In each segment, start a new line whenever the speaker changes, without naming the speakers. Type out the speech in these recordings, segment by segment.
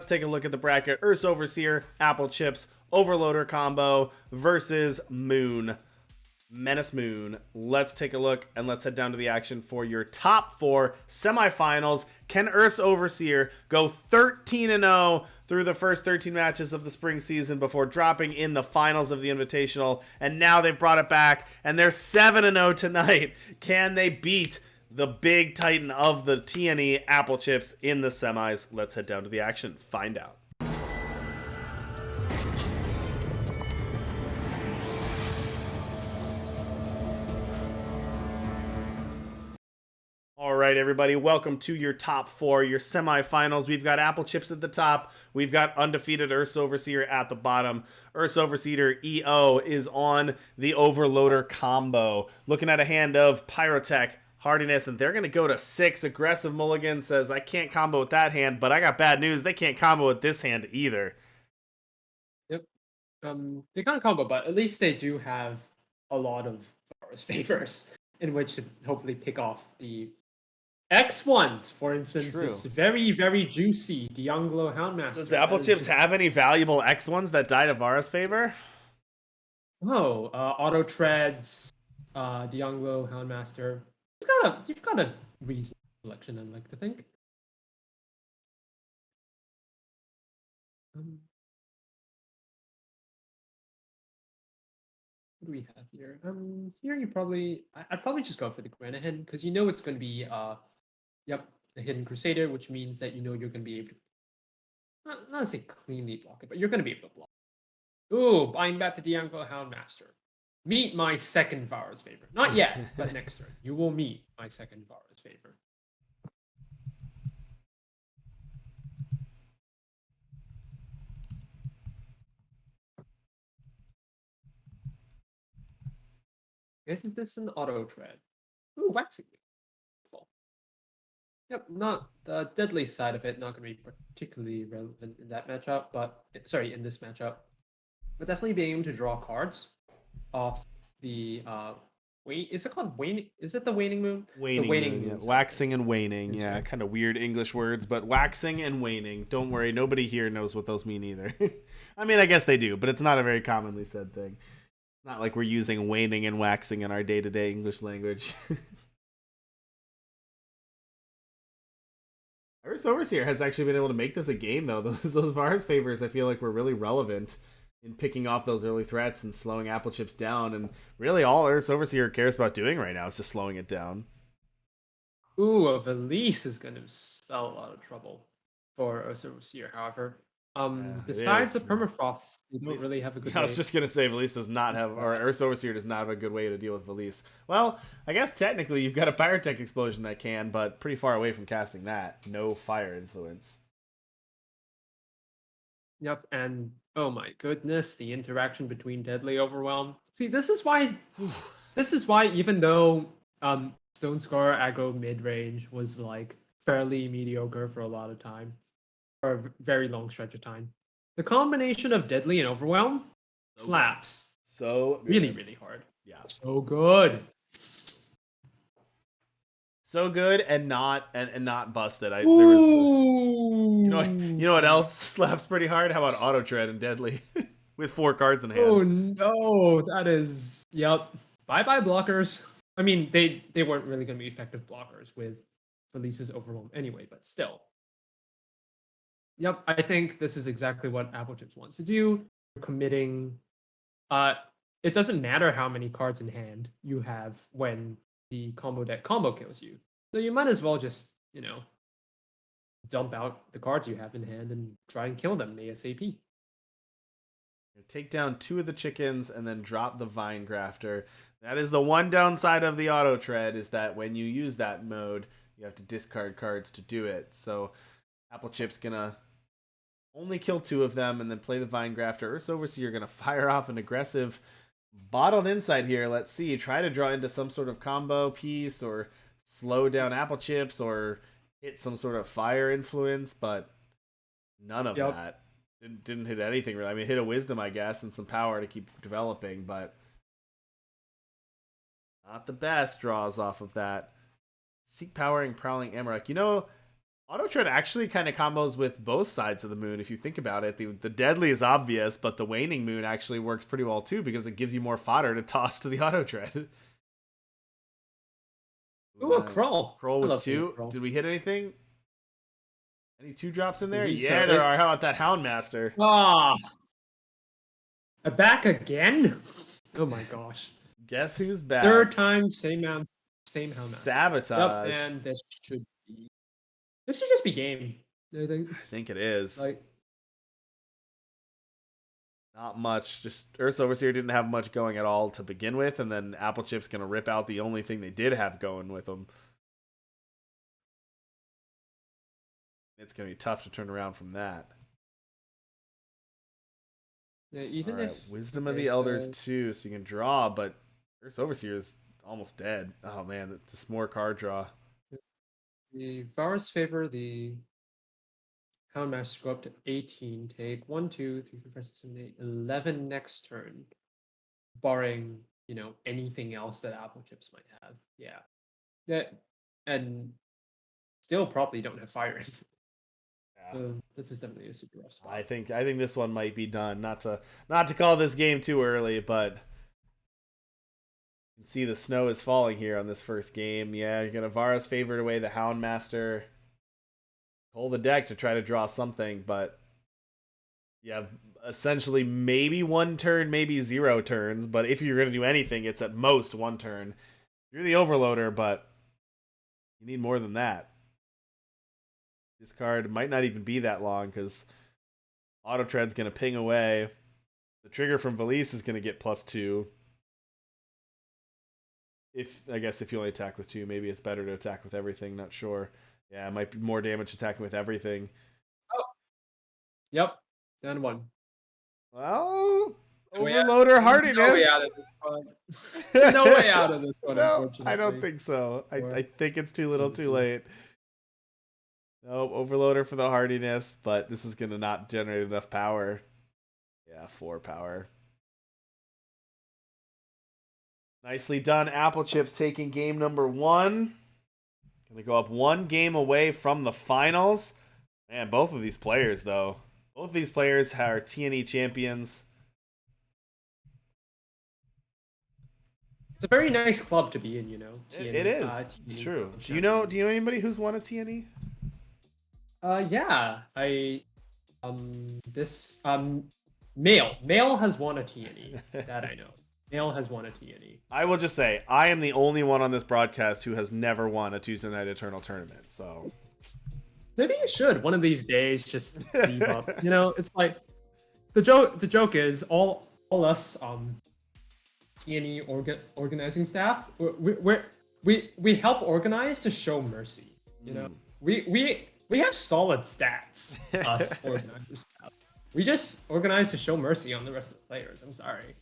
Let's take a look at the bracket. EarthsOverseer, Applechips, Overloader combo versus Moon. Menace Moon. Let's take a look and let's head down to the action for your top 4 semifinals. Can EarthsOverseer go 13-0 through the first 13 matches of the spring season before dropping in the finals of the Invitational? And now they've brought it back and they're 7-0 tonight. Can they beat the big titan of the TNE, Applechips, in the semis? Let's head down to the action. Find out. All right, everybody, welcome to your top 4, your semifinals. We've got Applechips at the top. We've got undefeated EarthsOverseer at the bottom. EarthsOverseer EO is on the Overloader combo. Looking at a hand of Pyrotech, Hardiness, and they're going to go to 6. Aggressive Mulligan says, I can't combo with that hand, but I got bad news. They can't combo with this hand either.
Yep. They can't combo, but at least they do have a lot of favors in which to hopefully pick off the X ones. For instance,
True.
this very, very juicy Dianglo Houndmaster.
Does Applechips have any valuable X ones that die to Vara's favor?
Oh, Auto Treads, Dianglo Houndmaster. You've got a reasonable selection, I'd like to think. What do we have here? Here you probably I'd probably just go for the Granahan because you know it's going to be yep, the Hidden Crusader, which means that you know you're going to be able to not to say cleanly block it, but you're going to be able to block. Ooh, buying back the Dianglo Houndmaster. Meet my second Vara's favor. Not yet, but next turn you will meet my second Vara's favor. Is this an auto tread? Ooh, waxing. Yep, not the deadly side of it, not going to be particularly relevant in that matchup, but sorry, in this matchup. But definitely being able to draw cards off the is it called waning? Is it the waning moon?
Waning,
the waning
moon, yeah.
moon
Waxing and waning, yeah,
right.
kind of weird English words, but waxing and waning. Don't worry, nobody here knows what those mean either. I mean, I guess they do, but it's not a very commonly said thing. Not like we're using waning and waxing in our day-to-day English language. EarthsOverseer has actually been able to make this a game, though. Those Vars favors, I feel like, were really relevant in picking off those early threats and slowing Applechips down. And really, all EarthsOverseer cares about doing right now is just slowing it down.
Ooh, a Valise is going to spell a lot of trouble for EarthsOverseer, however. Besides the permafrost, you don't really have a good.
I was just gonna say Valise does not have, or EarthsOverseer does not have a good way to deal with Valise. Well, I guess technically you've got a Pyrotech explosion that can, but pretty far away from casting that. No fire influence.
Yep, and oh my goodness, the interaction between Deadly Overwhelm. See, this is why even though Stone Scar aggro mid range was like fairly mediocre for a lot of time, or a very long stretch of time, the combination of Deadly and Overwhelm slaps
So good.
really, really hard.
Yeah.
So good.
So good and not busted.
There was,
you know what else slaps pretty hard? How about Auto Tread and Deadly with 4 cards in hand?
Oh no, that is yep. Bye bye blockers. I mean, they weren't really going to be effective blockers with Felice's Overwhelm anyway, but still. Yep, I think this is exactly what Applechips wants to do. Committing. It doesn't matter how many cards in hand you have when the combo deck combo kills you. So you might as well just, dump out the cards you have in hand and try and kill them ASAP.
Take down 2 of the chickens and then drop the Vine Grafter. That is the one downside of the Auto Tread, is that when you use that mode, you have to discard cards to do it. So Applechips gonna only kill 2 of them and then play the Vine Grafter. EarthsOverseer gonna fire off an aggressive Bottled Insight here. Let's see. Try to draw into some sort of combo piece or slow down Applechips or hit some sort of fire influence, but none of that. Didn't hit anything really. I mean, hit a Wisdom, I guess, and some power to keep developing, but not the best draws off of that. Seek Powering, Prowling Amarok. Auto Tread actually kind of combos with both sides of the moon if you think about it. The deadly is obvious, but the waning moon actually works pretty well too because it gives you more fodder to toss to the Auto Tread.
Ooh, a Kroll.
Kroll
I
with
love seeing a
2.
Kroll.
Did we hit anything? Any 2-drops in there?
Believe
Yeah,
so.
there are. How about that Houndmaster?
Ah, back again? Oh my gosh.
Guess who's back?
Third time, same Houndmaster. Yep,
Sabotage.
and this should just be game. I
I think it is.
like
Not much. Just Earth's Overseer didn't have much going at all to begin with, and then Applechips gonna rip out the only thing they did have going with them. It's gonna be tough to turn around from that.
yeah, even
All right,
if
Wisdom of
okay,
the Elders
so
2, so you can draw, but Earth's Overseer is almost dead. Oh man, it's just more card draw.
the Varus favor the Houndmaster go up to 18. Take 1, 2, 3, 4, 5, 6, 7, 8, 11 next turn, barring anything else that Applechips might have. Yeah, that and still probably don't have fire.
Yeah.
So this is definitely a super rough spot.
I think this one might be done. Not to call this game too early, but you can see the snow is falling here on this first game. Yeah, you're gonna Varus favored away the Houndmaster. Hold the deck to try to draw something, but yeah, essentially maybe 1 turn, maybe 0 turns. But if you're gonna do anything, it's at most 1 turn. You're the Overloader, but you need more than that. This card might not even be that long because Auto Tread's going to ping away. The trigger from Valise is going to get +2. I guess if you only attack with 2, maybe it's better to attack with everything. Not sure. Yeah, it might be more damage attacking with everything.
Oh, yep, down 1.
Well,
No
Overloader hardiness.
No way out of this one. No way out of this one,
No,
unfortunately.
I don't think so. I think it's too little too late. No, Overloader for the hardiness, but this is going to not generate enough power. Yeah, 4 power. Nicely done. Applechips taking game number 1. Going to go up 1 game away from the finals. Man, both of these players, though. Both of these players are TNE champions.
It's a very nice club to be in, TNE,
It is. It's true. Do you know anybody who's won a TNE?
Yeah. Male has won a TNE. That I know. Male has won a TNE.
I will just say, I am the only one on this broadcast who has never won a Tuesday Night Eternal tournament, so...
Maybe you should one of these days just Steve up. It's like the joke is all us TNE organizing staff, we help organize to show mercy. We have solid stats, us organizers staff. We just organize to show mercy on the rest of the players. I'm sorry.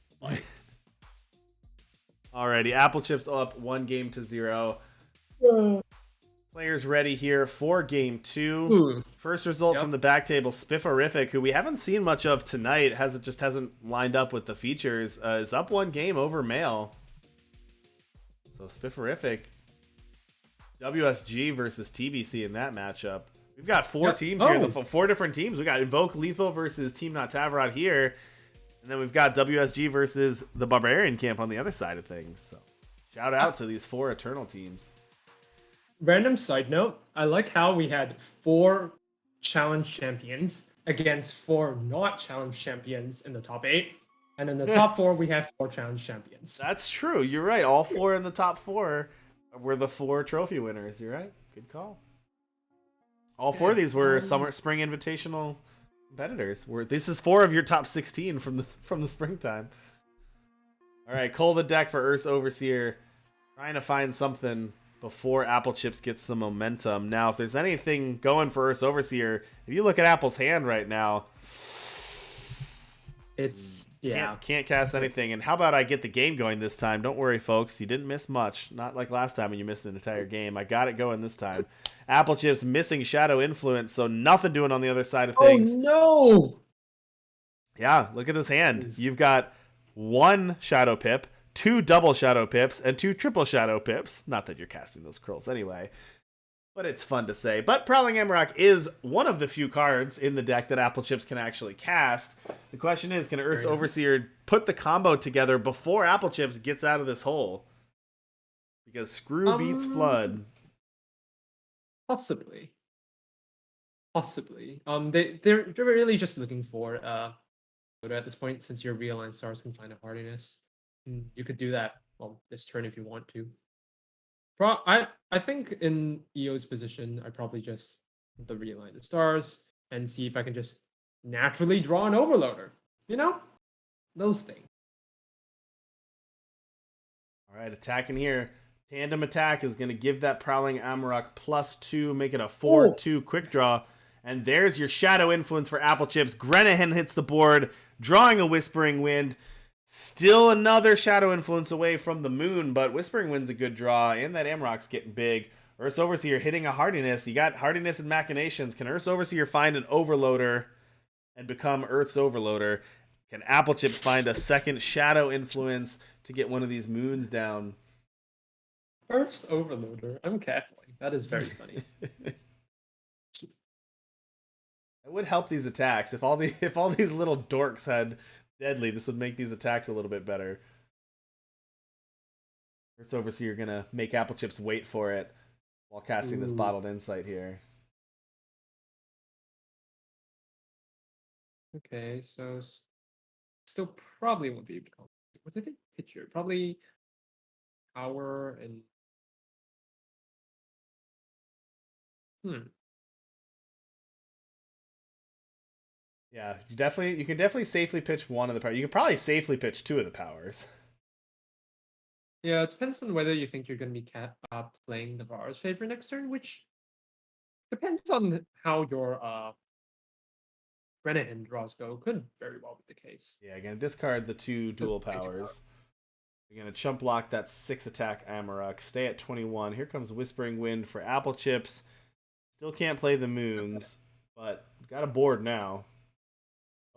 Alrighty, Applechips up 1-0. Players ready here for game 2.
Ooh.
First result from the back table, Spifferific, who we haven't seen much of tonight, hasn't lined up with the features, is up 1 game over Male. So Spifferific, WSG versus TBC in that matchup. We've got 4 teams here, 4 different teams. We got Invoke Lethal versus Team Not Tavrod here, and then we've got WSG versus the Barbarian Camp on the other side of things. So shout out to these 4 Eternal teams.
Random side note, I like how we had 4 challenge champions against 4 not challenge champions in the top 8. And in the top 4, we have 4 challenge champions.
That's true. You're right. All 4 in the top 4 were the 4 trophy winners. You're right. Good call. All 4 of these were spring invitational competitors. This is 4 of your top 16 from the springtime. All right, cull the deck for Earth's Overseer. Trying to find something before Applechips gets some momentum. Now, if there's anything going for Earth's Overseer, if you look at Apple's hand right now,
it's
can't cast anything. And how about I get the game going this time? Don't worry, folks. You didn't miss much. Not like last time when you missed an entire game. I got it going this time. Applechips missing Shadow Influence, so nothing doing on the other side of things.
Oh no!
Yeah, look at this hand. You've got 1 Shadow Pip, 2 double Shadow Pips, and 2 triple Shadow Pips. Not that you're casting those curls anyway. but it's fun to say. But Prowling Amarok is one of the few cards in the deck that Applechips can actually cast. The question is, can Earth's Overseer put the combo together before Applechips gets out of this hole? Because screw beats flood.
Possibly. They're really just looking for at this point, since your realigned stars can find a hardiness. You could do that this turn if you want to. I think in EO's position, I probably just the realign the stars and see if I can just naturally draw an overloader. You know, those things.
All right, attacking here. Tandem attack is going to give that Prowling Amarok +2, make it a 4/2 quick draw. And there's your Shadow Influence for Applechips. Grenahan hits the board, drawing a Whispering Wind. Still another Shadow Influence away from the moon, but Whispering Wind's a good draw, and that Amarok's getting big. Earth's Overseer hitting a hardiness. You got hardiness and machinations. Can Earth's Overseer find an overloader and become Earth's Overloader? Can Applechips find a second Shadow Influence to get one of these moons down?
Earth's Overloader. I'm cackling. That is very funny.
It would help these attacks if all these little dorks had deadly. This would make these attacks a little bit better. Earth's Overseer gonna make Applechips wait for it while casting this Bottled Insight here.
Okay, so still probably won't be able to. What did they pitch here? Probably power and
Yeah, you can definitely safely pitch one of the powers. You can probably safely pitch two of the powers.
Yeah, it depends on whether you think you're going to be playing the Vara's favor next turn, which depends on how your Grenahan draws go. Could very well be the case.
Yeah, gonna discard the two dual powers. You're gonna chump block that 6 attack Amarok. Stay at 21. Here comes Whispering Wind for Applechips. Still can't play the moons, but got a board now.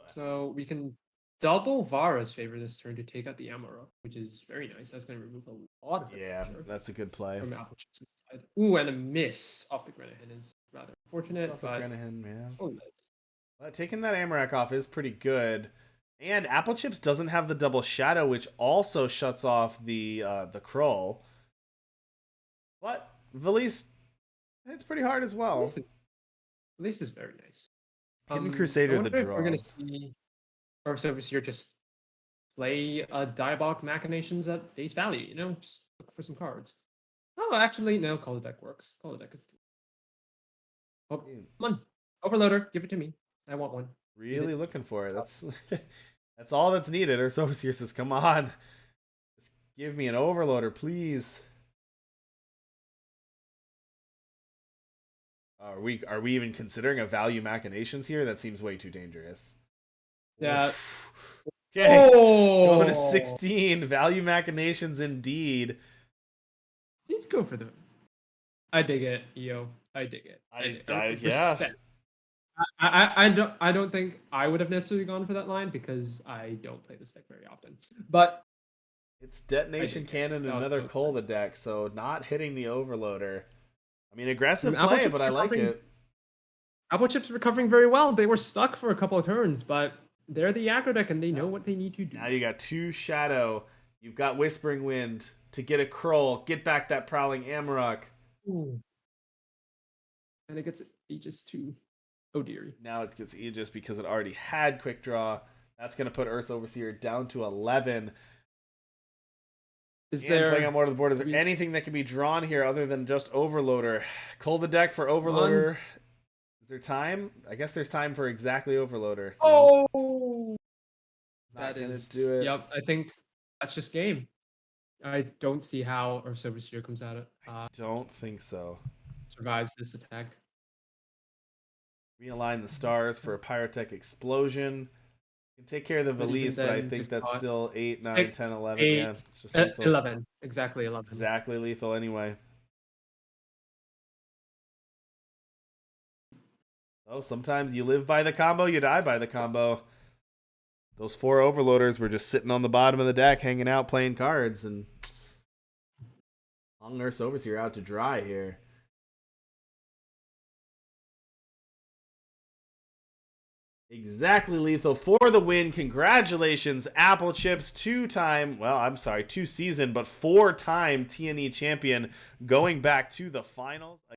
So we can double Vara's favor this turn to take out the Amarok, which is very nice. That's going to remove a lot of the pressure
that's a good play.
from Applechips' side. Ooh, and a miss off the Grenahan is rather unfortunate. But
Grenahan, yeah. But taking that Amarok off is pretty good. And Applechips doesn't have the double shadow, which also shuts off the Krull. But Valise, it's pretty hard as well.
Valise is very nice.
Hidden Crusader, the draw.
We're going to see Earth's Overseer just play Diabolic Machinations at face value. You know, just look for some cards. Oh, actually, no. Call the deck works. Call the deck is. Oh, come on, Overloader, give it to me. I want one.
Really looking for it. That's all that's needed. Earth's Overseer says, "Come on, just give me an Overloader, please." Are we even considering a value Machinations here? That seems way too dangerous.
Yeah.
Okay. Going to 16. Value Machinations indeed.
Did go for the. I dig it, EO. I dig it.
Yeah.
I don't think I would have necessarily gone for that line because I don't play this deck very often. But
it's Detonation Cannon and another Cola deck, so not hitting the Overloader. I mean, aggressive play, but I like it.
Applechips recovering very well. They were stuck for a couple of turns, but they're the aggro deck and they know what they need to do.
Now you got 2 Shadow. You've got Whispering Wind to get a Krull. Get back that Prowling Amarok.
Ooh. And it gets Aegis too. Oh dearie.
Now it gets Aegis because it already had Quick Draw. That's going to put Earth's Overseer down to 11. Playing on more of the board, is there anything that can be drawn here other than just Overloader? Cull the deck for Overloader. Is there time? I guess there's time for exactly Overloader.
Oh!
That is do it.
Yep, I think that's just game. I don't see how Earth's Overseer comes at it.
I don't think so.
Survives this attack.
Realign the stars for a Pyrotech Explosion. You can take care of the Valise, but I think that's still 8, 9, 10, 11.
8,
yeah, it's just lethal.
11. Exactly 11.
Exactly lethal anyway. Oh, sometimes you live by the combo, you die by the combo. Those 4 Overloaders were just sitting on the bottom of the deck, hanging out, playing cards, and hung Earth's Overseer out to dry here. Exactly, Lethal, for the win. Congratulations, Applechips, two-season, but 4-time TNE champion, going back to the finals.